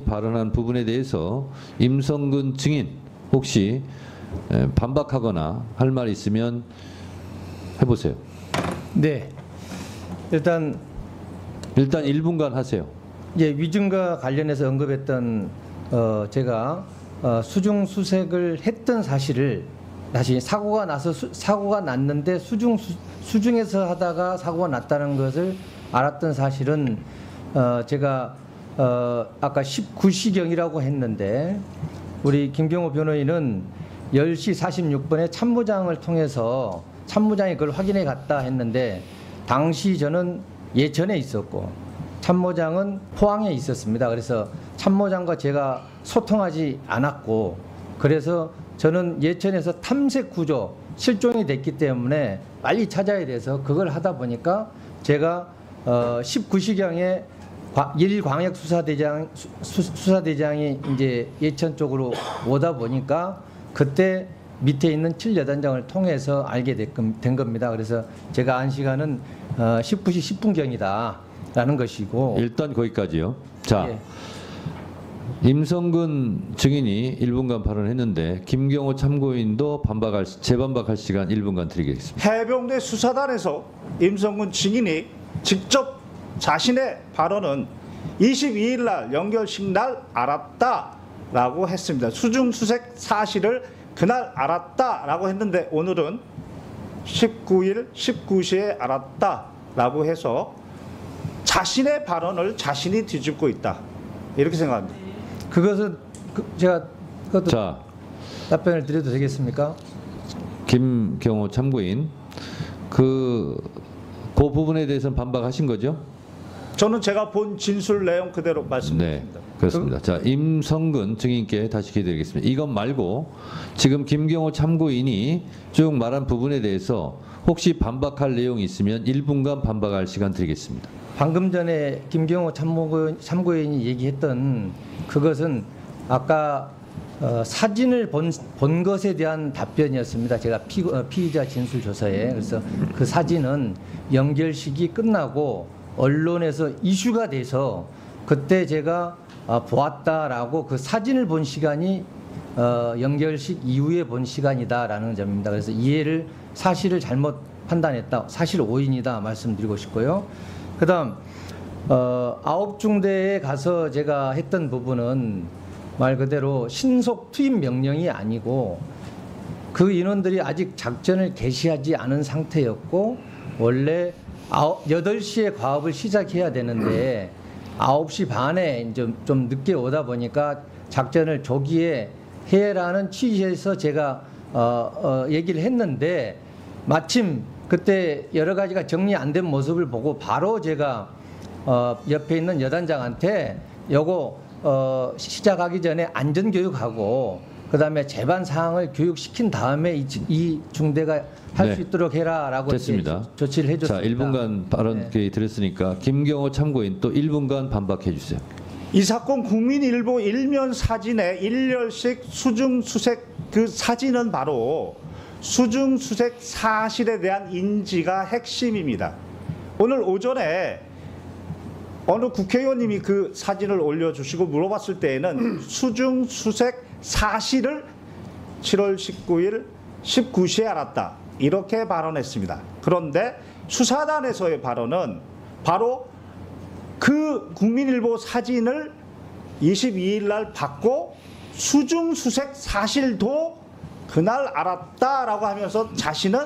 발언한 부분에 대해서 임성근 증인 혹시 반박하거나 할 말 있으면 해보세요. 네. 일단 1분간 하세요. 위증과 관련해서 언급했던 제가 수중 수색을 했던 사실을 다시 사고가 났는데 수중에서 하다가 사고가 났다는 것을 알았던 사실은 제가 아까 19시경이라고 했는데 우리 김경호 변호인은 10시 46분에 참모장을 통해서 참모장이 그걸 확인해 갔다 했는데 당시 저는 예천에 있었고 참모장은 포항에 있었습니다. 그래서 참모장과 제가 소통하지 않았고 그래서 저는 예천에서 탐색 구조 실종이 됐기 때문에 빨리 찾아야 돼서 그걸 하다 보니까 제가 19시경에 수사대장이 이제 예천 쪽으로 오다 보니까 그때 밑에 있는 7여단장을 통해서 알게 된 겁니다. 그래서 제가 안 시간은 19시 10분경이다라는 것이고 일단 거기까지요. 자, 예. 임성근 증인이 1분간 발언했는데 김경호 참고인도 재반박할 시간 1분간 드리겠습니다. 해병대 수사단에서 임성근 증인이 직접 자신의 발언은 22일 날 연결식 날 알았다라고 했습니다. 수중 수색 사실을 그날 알았다라고 했는데 오늘은 19일 19시에 알았다라고 해서 자신의 발언을 자신이 뒤집고 있다. 이렇게 생각합니다. 그것은 제가 그것도 자, 답변을 드려도 되겠습니까? 김경호 참고인 그 부분에 대해서는 반박하신 거죠? 저는 제가 본 진술 내용 그대로 말씀드립니다. 네, 그렇습니다. 자, 임성근 증인께 다시 기회 드리겠습니다. 이것 말고 지금 김경호 참고인이 쭉 말한 부분에 대해서 혹시 반박할 내용이 있으면 1분간 반박할 시간 드리겠습니다. 방금 전에 김경호 참고인이 얘기했던 그것은 아까 사진을 본 것에 대한 답변이었습니다. 제가 피의자 진술 조서에. 그래서 그 사진은 연결식이 끝나고 언론에서 이슈가 돼서 그때 제가 보았다라고 그 사진을 본 시간이 연결식 이후에 본 시간이다라는 점입니다. 그래서 사실을 잘못 판단했다. 사실 오인이다 말씀드리고 싶고요. 그다음 9중대에 가서 제가 했던 부분은 말 그대로 신속 투입 명령이 아니고 그 인원들이 아직 작전을 개시하지 않은 상태였고 원래 8시에 과업을 시작해야 되는데 9시 반에 좀 늦게 오다 보니까 작전을 조기에 해라는 취지에서 제가 얘기를 했는데 마침 그때 여러 가지가 정리 안 된 모습을 보고 바로 제가 옆에 있는 여단장한테 요거 시작하기 전에 안전교육하고 그다음에 재반 사항을 교육시킨 다음에 이 중대가 할 수 있도록 해라라고 됐습니다. 조치를 해줬습니다. 자, 1분간 발언 기회 드렸으니까 김경호 참고인 또 1분간 반박해 주세요. 이 사건 국민일보 일면 사진의 일렬식 수중 수색 그 사진은 바로 수중 수색 사실에 대한 인지가 핵심입니다. 오늘 오전에 어느 국회의원님이 그 사진을 올려주시고 물어봤을 때에는 수중 수색 사실을 7월 19일 19시에 알았다. 이렇게 발언했습니다. 그런데 수사단에서의 발언은 바로 그 국민일보 사진을 22일 날 받고 수중 수색 사실도 그날 알았다라고 하면서 자신은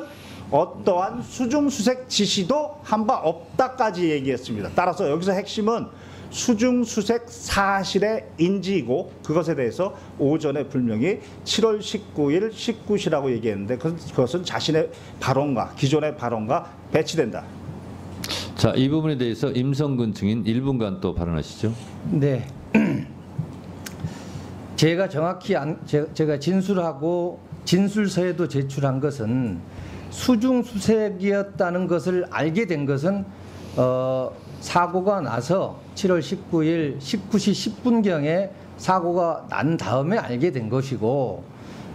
어떠한 수중 수색 지시도 한 바 없다까지 얘기했습니다. 따라서 여기서 핵심은 수중 수색 사실의 인지이고 그것에 대해서 오전에 분명히 7월 19일 19시라고 얘기했는데 그것은 자신의 발언과 기존의 발언과 배치된다. 자, 이 부분에 대해서 임성근 증인 1분간 또 발언하시죠. 네. 제가 정확히 제가 진술하고 진술서에도 제출한 것은 수중 수색이었다는 것을 알게 된 것은 사고가 나서 7월 19일 19시 10분경에 사고가 난 다음에 알게 된 것이고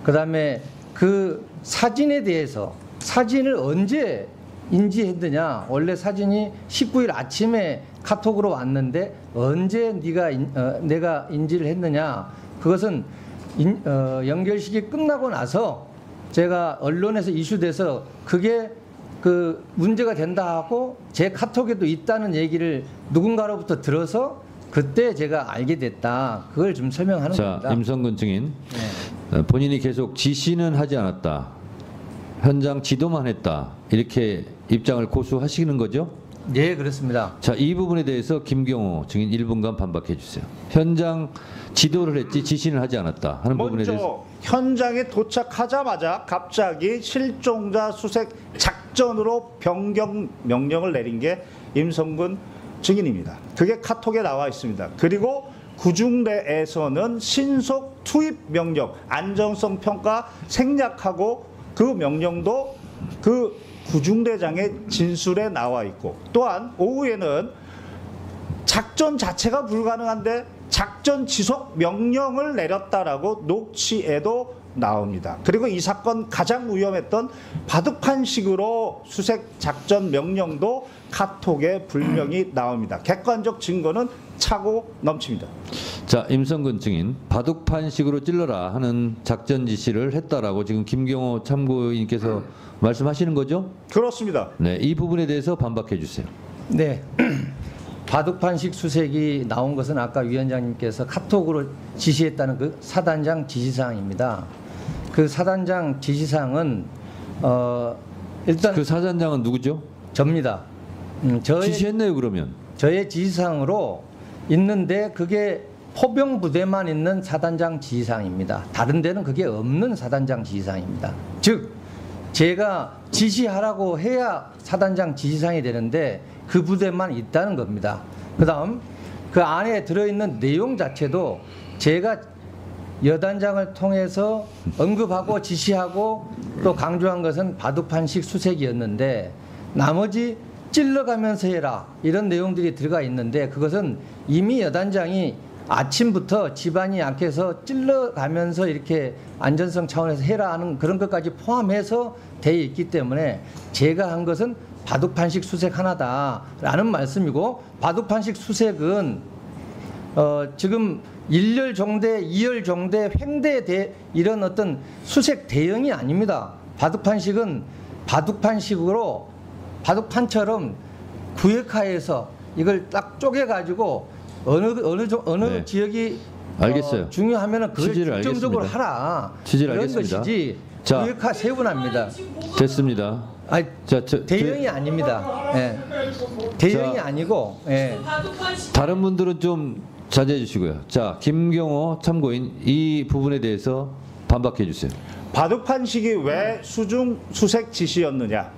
그다음에 그 사진에 대해서 사진을 언제 인지했느냐? 원래 사진이 19일 아침에 카톡으로 왔는데 언제 내가 인지를 했느냐? 그것은 연결식이 끝나고 나서 제가 언론에서 이슈돼서 그게 그 문제가 된다 하고 제 카톡에도 있다는 얘기를 누군가로부터 들어서 그때 제가 알게 됐다. 그걸 좀 설명하는 자, 겁니다. 임성근 증인. 네. 본인이 계속 지시는 하지 않았다. 현장 지도만 했다. 이렇게 입장을 고수하시는 거죠? 예, 그렇습니다. 자, 이 부분에 대해서 김경호 증인 1분간 반박해 주세요. 현장 지도를 했지 지시는 하지 않았다 하는 부분에 대해서. 먼저 현장에 도착하자마자 갑자기 실종자 수색 작전으로 변경 명령을 내린 게 임성근 증인입니다. 그게 카톡에 나와 있습니다. 그리고 구중대에서는 신속 투입 명령, 안전성 평가 생략하고 그 명령도 그 구중대장의 진술에 나와 있고, 또한 오후에는 작전 자체가 불가능한데 작전 지속 명령을 내렸다라고 녹취에도 나옵니다. 그리고 이 사건 가장 위험했던 바둑판식으로 수색 작전 명령도 카톡에 분명히 나옵니다. 객관적 증거는 차고 넘칩니다. 자, 임성근 증인 바둑판식으로 찔러라 하는 작전 지시를 했다라고 지금 김경호 참고인께서 말씀하시는 거죠? 그렇습니다. 네, 이 부분에 대해서 반박해 주세요. 네. 바둑판식 수색이 나온 것은 아까 위원장님께서 카톡으로 지시했다는 그 사단장 지시사항입니다. 그 사단장 지시사항은 일단 그 사단장은 누구죠? 접니다. 지시했네요, 그러면. 저의 지시사항으로 있는데 그게 포병 부대만 있는 사단장 지시사항입니다. 다른 데는 그게 없는 사단장 지시사항입니다. 즉 제가 지시하라고 해야 사단장 지시사항이 되는데 그 부대만 있다는 겁니다. 그다음 그 안에 들어있는 내용 자체도 제가 여단장을 통해서 언급하고 지시하고 또 강조한 것은 바둑판식 수색이었는데 나머지 찔러가면서 해라 이런 내용들이 들어가 있는데 그것은 이미 여단장이 아침부터 집안이 약해서 찔러가면서 이렇게 안전성 차원에서 해라 하는 그런 것까지 포함해서 되어 있기 때문에 제가 한 것은 바둑판식 수색 하나다라는 말씀이고, 바둑판식 수색은 지금 1열 종대, 2열 종대, 횡대 이런 어떤 수색 대형이 아닙니다. 바둑판식은 바둑판식으로 바둑판처럼 구역화해서 이걸 딱 쪼개가지고 어느 네. 지역이 알겠어요. 중요하면은 그걸 취지를 집중적으로 알겠습니다. 하라. 취지를 그런 알겠습니다. 것이지 자. 구역화 세분합니다. 됐습니다. 아니, 자, 대형이 아닙니다. 예. 대형이 자. 아니고 예. 다른 분들은 좀 자제해 주시고요. 자, 김경호 참고인 이 부분에 대해서 반박해 주세요. 바둑판식이 왜 수중 수색 지시였느냐?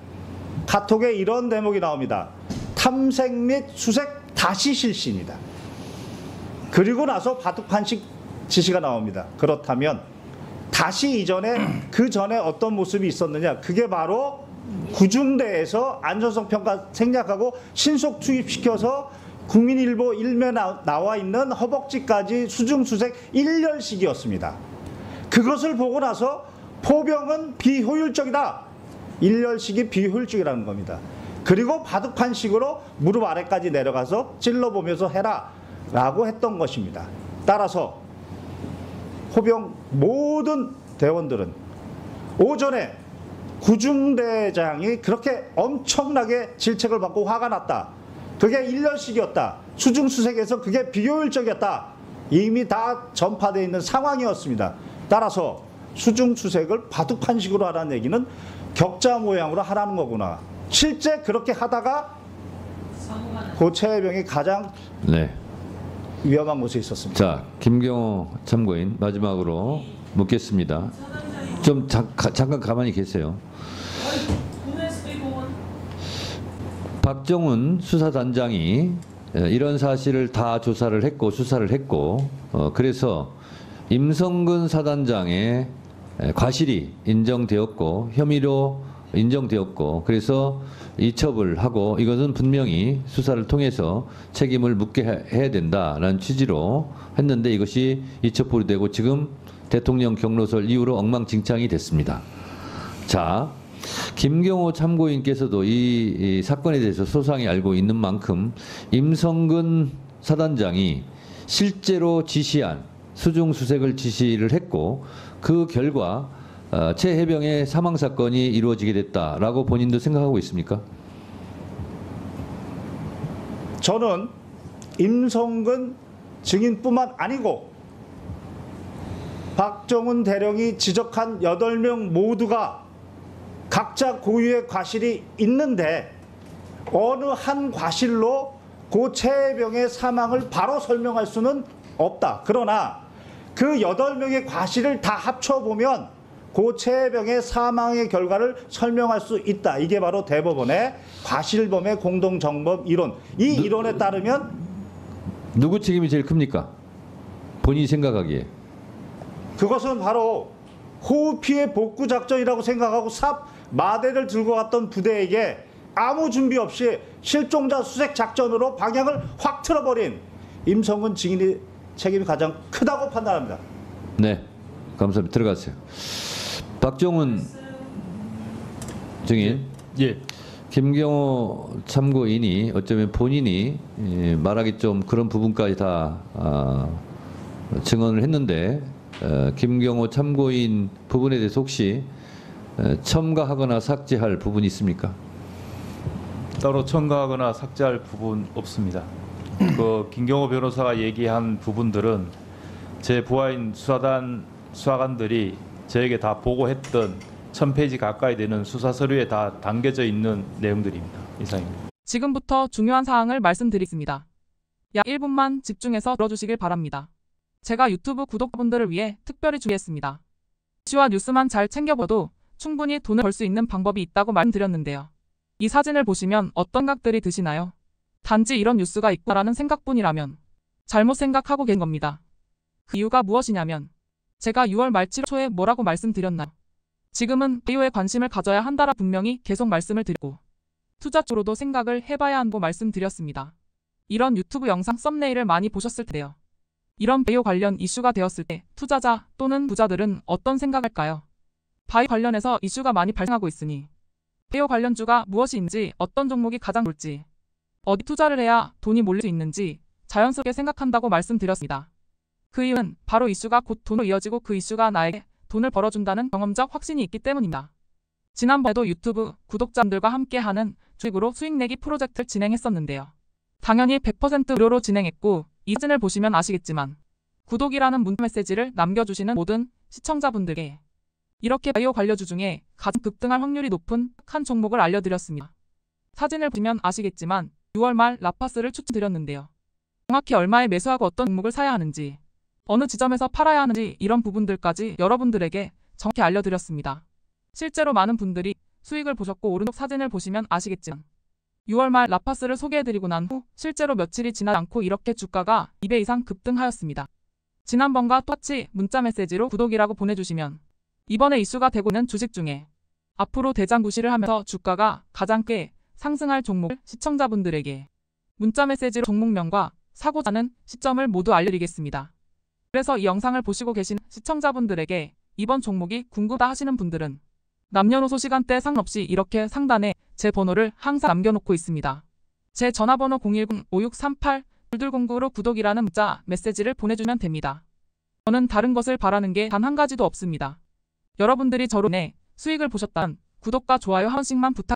카톡에 이런 대목이 나옵니다. 탐색 및 수색 다시 실시입니다. 그리고 나서 바둑판식 지시가 나옵니다. 그렇다면 다시 그 전에 어떤 모습이 있었느냐? 그게 바로 구중대에서 안전성 평가 생략하고 신속 투입시켜서 국민일보 일면에 나와 있는 허벅지까지 수중수색 1열식이었습니다. 그것을 보고 나서 포병은 비효율적이다. 1열식이 비효율적이라는 겁니다. 그리고 바둑판식으로 무릎 아래까지 내려가서 찔러보면서 해라 라고 했던 것입니다. 따라서 포병 모든 대원들은 오전에 구중대장이 그렇게 엄청나게 질책을 받고 화가 났다. 그게 1년씩이었다. 수중수색에서 그게 비효율적이었다. 이미 다 전파되어 있는 상황이었습니다. 따라서 수중수색을 바둑판식으로 하라는 얘기는 격자 모양으로 하라는 거구나. 실제 그렇게 하다가 고최해병이 가장 네. 위험한 곳에 있었습니다. 자, 김경호 참고인 마지막으로 묻겠습니다. 좀 잠깐 가만히 계세요. 박정훈 수사단장이 이런 사실을 다 조사를 했고 수사를 했고 그래서 임성근 사단장의 과실이 인정되었고 혐의로 인정되었고 그래서 이첩을 하고 이것은 분명히 수사를 통해서 책임을 묻게 해야 된다라는 취지로 했는데 이것이 이첩 보류되고 지금 대통령 경로설 이후로 엉망진창이 됐습니다. 자, 김경호 참고인께서도 이 사건에 대해서 소상히 알고 있는 만큼 임성근 사단장이 실제로 지시한 수중수색을 지시를 했고 그 결과 최 해병의 사망 사건이 이루어지게 됐다라고 본인도 생각하고 있습니까? 저는 임성근 증인뿐만 아니고 박정훈 대령이 지적한 8명 모두가 각자 고유의 과실이 있는데 어느 한 과실로 고 최해병의 사망을 바로 설명할 수는 없다. 그러나 그 8명의 과실을 다 합쳐보면 고 최해병의 사망의 결과를 설명할 수 있다. 이게 바로 대법원의 과실범의 공동정범 이론. 이 이론에 따르면 누구 책임이 제일 큽니까? 본인이 생각하기에. 그것은 바로 호우 피해 복구 작전이라고 생각하고 삽 마대를 들고 갔던 부대에게 아무 준비 없이 실종자 수색 작전으로 방향을 확 틀어버린 임성근 증인의 책임이 가장 크다고 판단합니다. 네, 감사합니다. 들어가세요. 박정훈 증인. 예. 김경호 참고인이 어쩌면 본인이 말하기 좀 그런 부분까지 다 증언을 했는데 김경호 참고인 부분에 대해서 혹시 첨가하거나 삭제할 부분이 있습니까? 따로 첨가하거나 삭제할 부분 없습니다. 그 김경호 변호사가 얘기한 부분들은 제 부하인 수사관들이 저에게 다 보고했던 1000페이지 가까이 되는 수사 서류에 다 담겨져 있는 내용들입니다. 이상입니다. 지금부터 중요한 사항을 말씀드리겠습니다. 약 1분만 집중해서 들어주시길 바랍니다. 제가 유튜브 구독자분들을 위해 특별히 준비했습니다. 이슈와 뉴스만 잘 챙겨봐도 충분히 돈을 벌 수 있는 방법이 있다고 말씀드렸는데요. 이 사진을 보시면 어떤 생각들이 드시나요? 단지 이런 뉴스가 있구나라는 생각뿐이라면 잘못 생각하고 계신 겁니다. 그 이유가 무엇이냐면 제가 6월 말 7월 초에 뭐라고 말씀드렸나요? 지금은 바이오에 관심을 가져야 한다라 분명히 계속 말씀을 드리고 투자 쪽으로도 생각을 해봐야 한다고 말씀드렸습니다. 이런 유튜브 영상 썸네일을 많이 보셨을 텐데요. 이런 바이오 관련 이슈가 되었을 때 투자자 또는 부자들은 어떤 생각할까요? 바이오 관련해서 이슈가 많이 발생하고 있으니 바이오 관련주가 무엇인지 어떤 종목이 가장 좋을지 어디 투자를 해야 돈이 몰릴 수 있는지 자연스럽게 생각한다고 말씀드렸습니다. 그 이유는 바로 이슈가 곧 돈으로 이어지고 그 이슈가 나에게 돈을 벌어준다는 경험적 확신이 있기 때문입니다. 지난번에도 유튜브 구독자분들과 함께하는 주식으로 수익 내기 프로젝트를 진행했었는데요. 당연히 100% 무료로 진행했고 이 사진을 보시면 아시겠지만 구독이라는 문자 메시지를 남겨주시는 모든 시청자분들께 이렇게 바이오 관련주 중에 가장 급등할 확률이 높은 한 종목을 알려드렸습니다. 사진을 보시면 아시겠지만 6월 말 라파스를 추천드렸는데요. 정확히 얼마에 매수하고 어떤 종목을 사야 하는지 어느 지점에서 팔아야 하는지 이런 부분들까지 여러분들에게 정확히 알려드렸습니다. 실제로 많은 분들이 수익을 보셨고 오른쪽 사진을 보시면 아시겠지만 6월 말 라파스를 소개해드리고 난 후 실제로 며칠이 지나지 않고 이렇게 주가가 2배 이상 급등하였습니다. 지난번과 똑같이 문자 메시지로 구독이라고 보내주시면 이번에 이슈가 되고 있는 주식 중에 앞으로 대장구시를 하면서 주가가 가장 꽤 상승할 종목을 시청자분들에게 문자 메시지로 종목명과 사고자 하는 시점을 모두 알려드리겠습니다. 그래서 이 영상을 보시고 계신 시청자분들에게 이번 종목이 궁금하다 하시는 분들은 남녀노소 시간대 상관없이 이렇게 상단에 제 번호를 항상 남겨놓고 있습니다. 제 전화번호 010-5638-2209로 구독이라는 문자 메시지를 보내주면 됩니다. 저는 다른 것을 바라는 게 단 한 가지도 없습니다. 여러분들이 저로 인해 수익을 보셨다면 구독과 좋아요 한 번씩만 부탁드립니다.